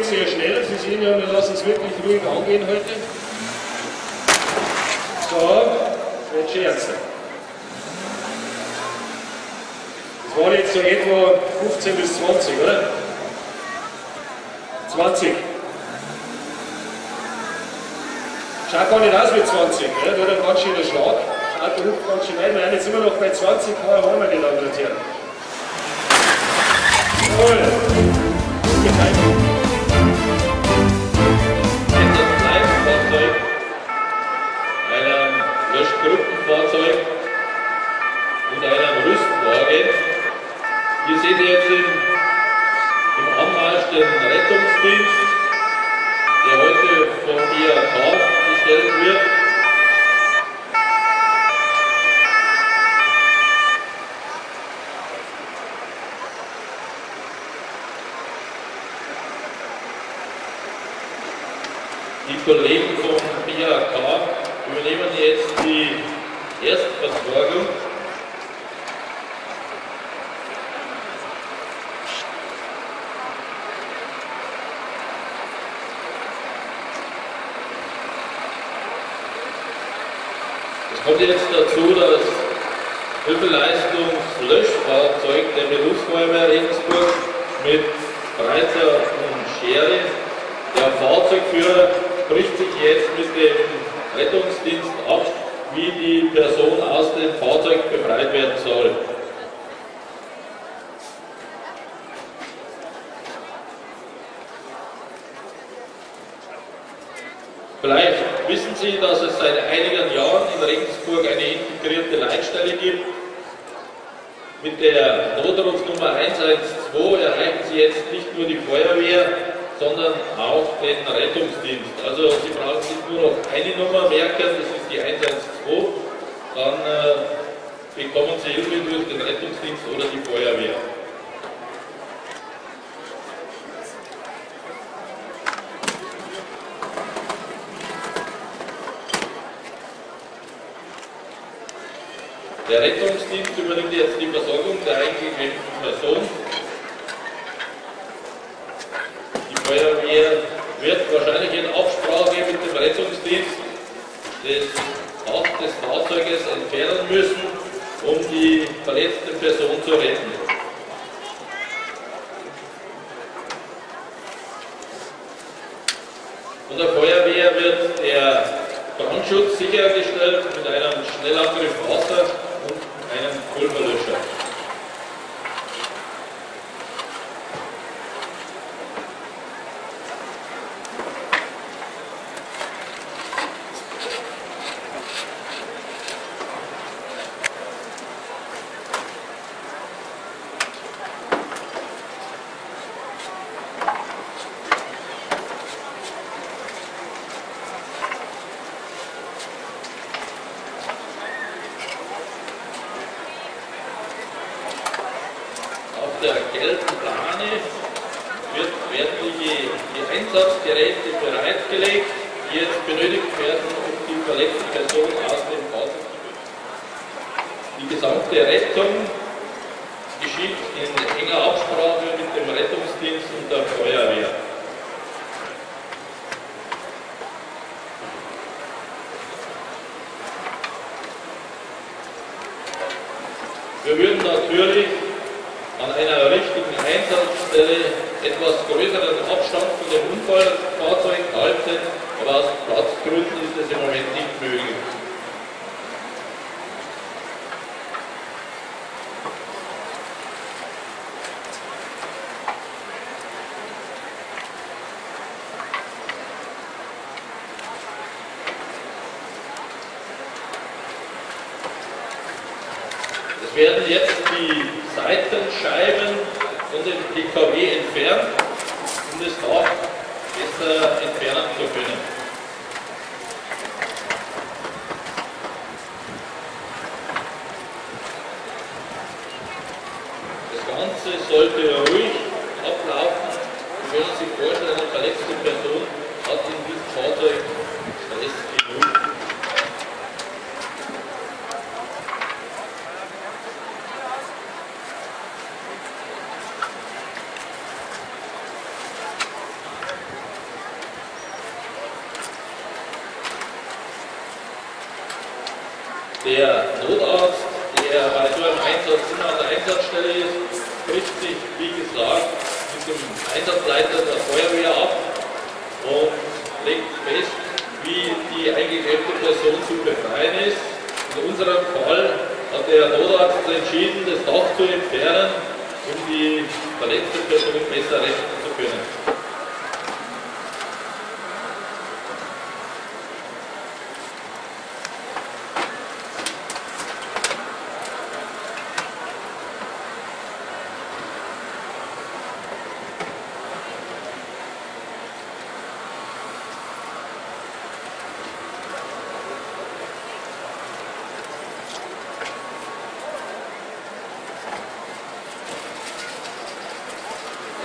geht sehr schnell. Sie sehen ja, wir lassen es wirklich ruhig angehen heute. So, jetzt schon ernster. Das waren jetzt so etwa 15 bis 20, oder? 20. Schaut gar nicht aus wie 20, ne? Da hat ein ganz schöner Schlag. Das Auto ruft ganz schön rein. Wir sind jetzt immer noch bei 20 km/h, meine Damen und Herren. Jawohl. Gut geteilt. Einsatzleitfahrzeug, einem Löschgruppenfahrzeug und einem Rüstwagen. Hier seht ihr jetzt im Anmarsch den Rettungsdienst, der heute vom IAK gestellt wird. Die Kollegen vom IAK übernehmen jetzt die Erstversorgung. Es kommt jetzt dazu, das Hilfeleistungslöschfahrzeug der Berufsfeuerwehr Regensburg mit Breiter und Schere. Der Fahrzeugführer spricht sich jetzt mit dem Rettungsdienst ab, wie die Person aus dem Fahrzeug befreit werden soll. Vielleicht wissen Sie, dass es seit einigen Jahren in Regensburg eine integrierte Leitstelle gibt. Mit der Notrufnummer 112 erreichen Sie jetzt nicht nur die Feuerwehr, sondern auch den Rettungsdienst. Also Sie brauchen sich nur noch eine Nummer merken, das ist die 112, dann bekommen Sie Hilfe durch den Rettungsdienst oder die Feuerwehr. Der Rettungsdienst übernimmt jetzt die Versorgung der eingeklemmten Person. Die Feuerwehr wird wahrscheinlich in Absprache mit dem Rettungsdienst das Dach des Fahrzeuges entfernen müssen, um die verletzte Person zu retten. Von der Feuerwehr wird der Brandschutz sichergestellt mit einem Schnellangriff Wasser und einem Pulverlöscher. Der gelben Plane werden die Einsatzgeräte bereitgelegt, die jetzt benötigt werden, um die verletzte Person aus dem Fahrzeug zu bringen. Die gesamte Rettung geschieht in enger Absprache mit dem Rettungsdienst und der Feuerwehr. Wir würden natürlich an einer richtigen Einsatzstelle etwas größeren Abstand von dem Unfallfahrzeug halten, aber aus Platzgründen ist es im Moment nicht möglich. Es werden jetzt die Seitenscheiben von dem PKW entfernt, um das Dach besser entfernen zu können. Das Ganze sollte ruhig ablaufen. Sie können sich vorstellen, eine verletzte Person hat in diesem Fahrzeug Stress genug. Der Notarzt, der bei so einem Einsatz immer an der Einsatzstelle ist, spricht sich, wie gesagt, mit dem Einsatzleiter der Feuerwehr ab und legt fest, wie die eingeklemmte Person zu befreien ist. In unserem Fall hat der Notarzt entschieden, das Dach zu entfernen, um die verletzte Person besser retten zu können.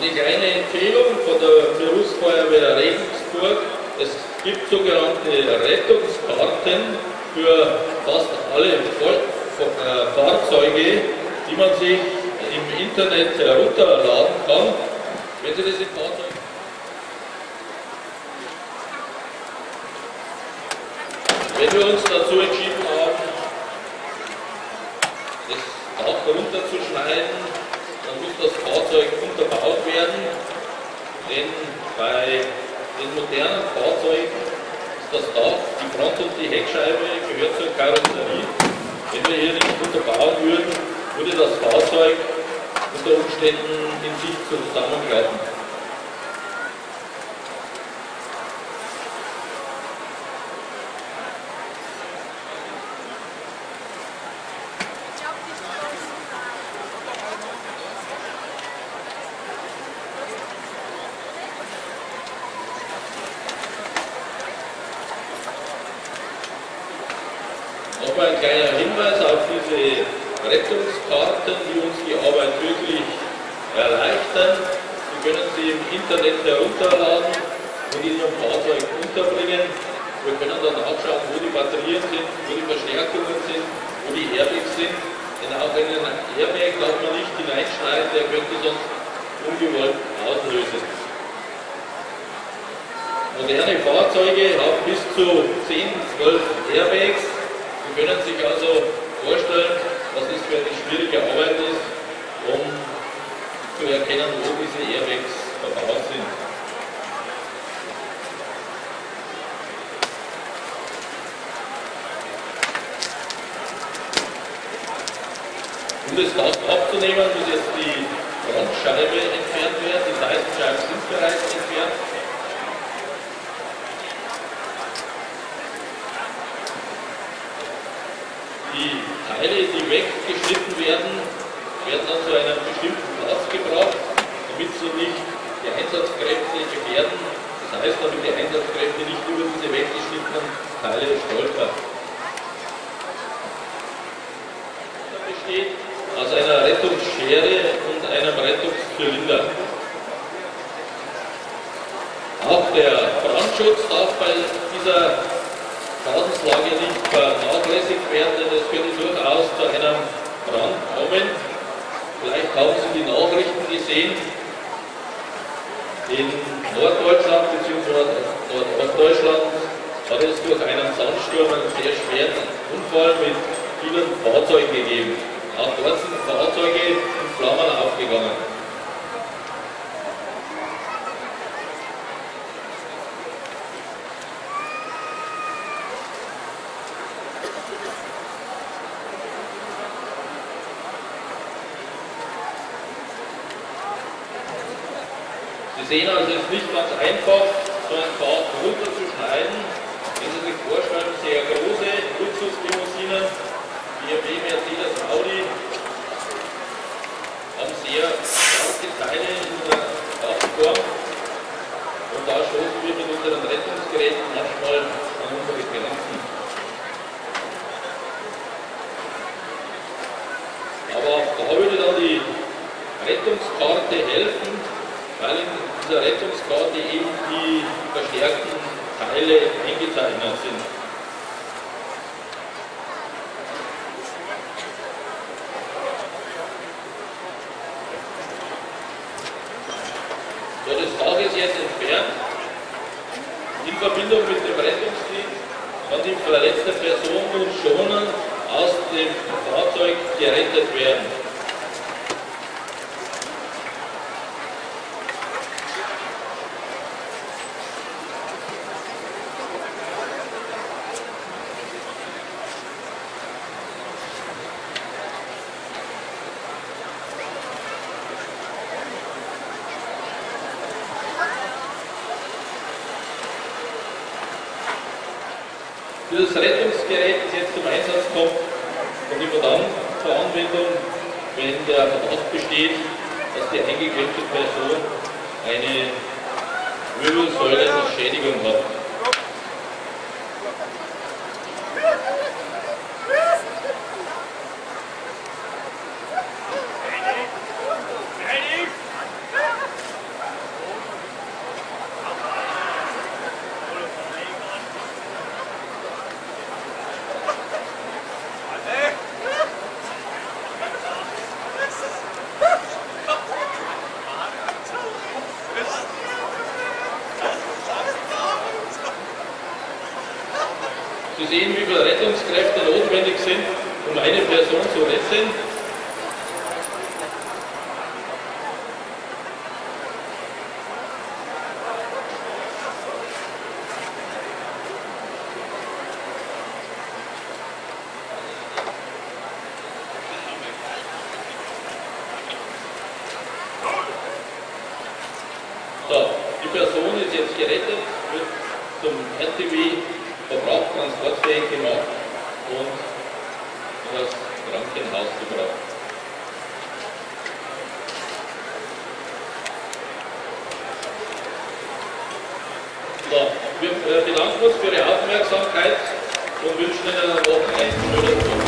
Eine kleine Empfehlung von der Berufsfeuerwehr Regensburg: Es gibt sogenannte Rettungskarten für fast alle Fahrzeuge, die man sich im Internet herunterladen kann. Wenn Sie das im Fahrzeug Wenn wir uns dazu entschieden haben, das Dach runterzuschneiden, dann muss das Fahrzeug unterbaut werden, denn bei den modernen Fahrzeugen ist das Dach, die Front- und die Heckscheibe gehört zur Karosserie. Wenn wir hier nicht unterbauen würden, würde das Fahrzeug unter Umständen in sich zusammenklappen. Nochmal ein kleiner Hinweis auf diese Rettungskarten, die uns die Arbeit wirklich erleichtern. Sie können sie im Internet herunterladen und in Ihrem Fahrzeug unterbringen. Wir können dann nachschauen, wo die Batterien sind, wo die Verstärkungen sind, wo die Airbags sind. Denn auch einen Airbag darf man nicht hineinschneiden, der könnte sonst ungewollt auslösen. Moderne Fahrzeuge haben bis zu 10, 12 Airbags. Sie können sich also vorstellen, was es für eine schwierige Arbeit ist, um zu erkennen, wo diese Airbags verbaut sind. Um das Dach abzunehmen, muss jetzt die Frontscheibe entfernt werden, die Seitenscheiben sind bereits entfernt. Die Teile, die weggeschnitten werden, werden dann zu einem bestimmten Platz gebracht, damit sie nicht die Einsatzkräfte gefährden. Das heißt, damit die Einsatzkräfte nicht über diese weggeschnittenen Teile stolpern. Das besteht aus einer Rettungsschere und einem Rettungszylinder. Auch der Brandschutz darf bei dieser Schadenslage nicht vernachlässigt werden, denn es könnte durchaus zu einem Brand kommen. Vielleicht haben Sie die Nachrichten gesehen. In Norddeutschland bzw. Nordostdeutschland hat es durch einen Sandsturm einen sehr schweren Unfall mit vielen Fahrzeugen gegeben. Auch dort sind Fahrzeuge in Flammen aufgegangen. Sie sehen also, es ist nicht ganz einfach, so ein Dach runterzuschneiden. Wenn Sie sich vorstellen, sehr große Luxuslimousinen, BMW, Mercedes, Audi, haben sehr starke Teile in der Dachform und da stoßen wir mit unseren Rettungsgeräten manchmal an unsere Grenzen. Aber da würde dann die Rettungskarte helfen, weil in dieser Rettungskarte eben die verstärkten Teile eingezeichnet sind. So, das Dach ist jetzt entfernt. In Verbindung mit dem Rettungsdienst kann die verletzte Person nun schonen aus dem Fahrzeug gerettet werden. Dieses Rettungsgerät, das jetzt zum Einsatz kommt, kommt immer dann zur Anwendung, wenn der Verdacht besteht, dass die eingeklemmte Person eine Wirbelsäulenschädigung hat. Sie sehen, wie viele Rettungskräfte notwendig sind, um eine Person zu retten. So, die Person ist jetzt gerettet, wird zum RTW verbrauchtransportfähig gemacht und in das Krankenhaus gebracht. So, wir bedanken uns für Ihre Aufmerksamkeit und wünschen Ihnen noch einen schönen Tag.